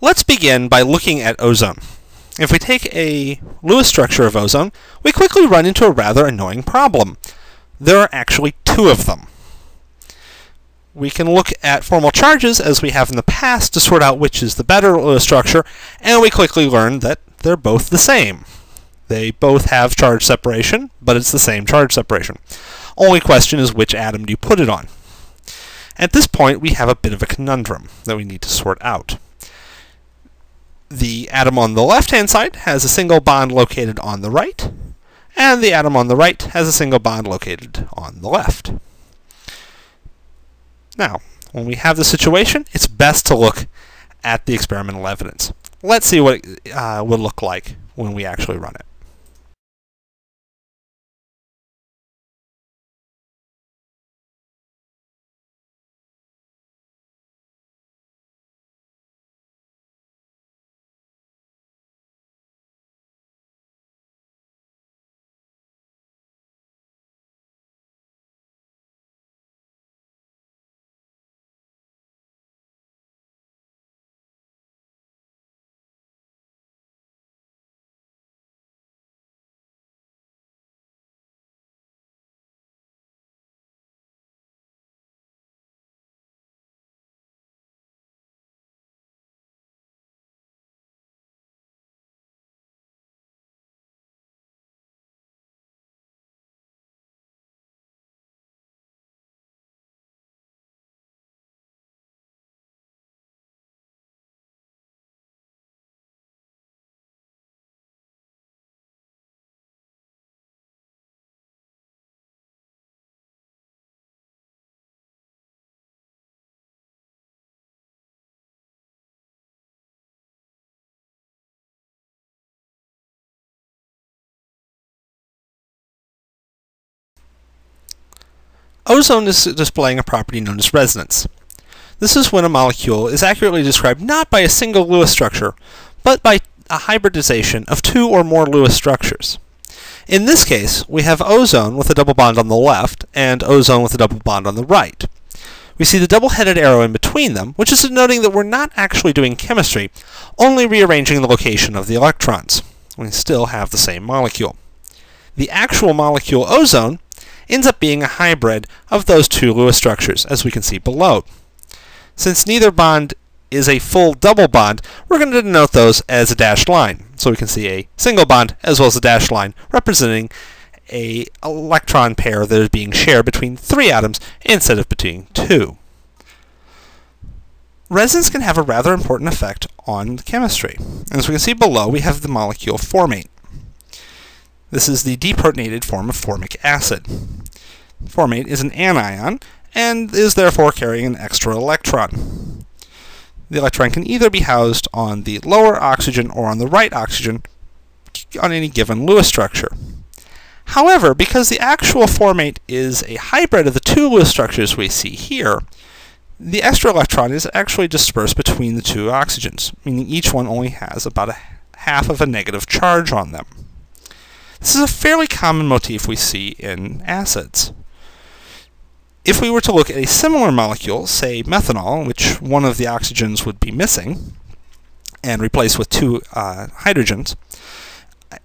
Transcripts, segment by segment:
Let's begin by looking at ozone. If we take a Lewis structure of ozone, we quickly run into a rather annoying problem. There are actually two of them. We can look at formal charges, as we have in the past, to sort out which is the better Lewis structure, and we quickly learn that they're both the same. They both have charge separation, but it's the same charge separation. Only question is, which atom do you put it on? At this point, we have a bit of a conundrum that we need to sort out. The atom on the left-hand side has a single bond located on the right, and the atom on the right has a single bond located on the left. Now, when we have the situation, it's best to look at the experimental evidence. Let's see what it would look like when we actually run it. Ozone is displaying a property known as resonance. This is when a molecule is accurately described not by a single Lewis structure, but by a hybridization of two or more Lewis structures. In this case, we have ozone with a double bond on the left and ozone with a double bond on the right. We see the double-headed arrow in between them, which is denoting that we're not actually doing chemistry, only rearranging the location of the electrons. We still have the same molecule. The actual molecule ozone ends up being a hybrid of those two Lewis structures, as we can see below. Since neither bond is a full double bond, we're going to denote those as a dashed line. So we can see a single bond as well as a dashed line representing an electron pair that is being shared between three atoms instead of between two. Resonance can have a rather important effect on chemistry. As we can see below, we have the molecule formate. This is the deprotonated form of formic acid. Formate is an anion and is therefore carrying an extra electron. The electron can either be housed on the lower oxygen or on the right oxygen on any given Lewis structure. However, because the actual formate is a hybrid of the two Lewis structures we see here, the extra electron is actually dispersed between the two oxygens, meaning each one only has about a half of a negative charge on them. This is a fairly common motif we see in acids. If we were to look at a similar molecule, say methanol, in which one of the oxygens would be missing, and replaced with two hydrogens,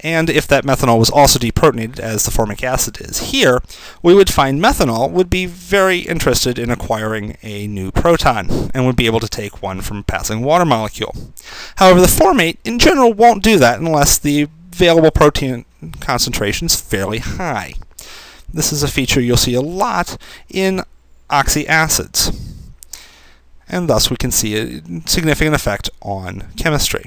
and if that methanol was also deprotonated, as the formic acid is here, we would find methanol would be very interested in acquiring a new proton, and would be able to take one from a passing water molecule. However, the formate, in general, won't do that unless the available protein concentration is fairly high. This is a feature you'll see a lot in oxyacids, and thus we can see a significant effect on chemistry.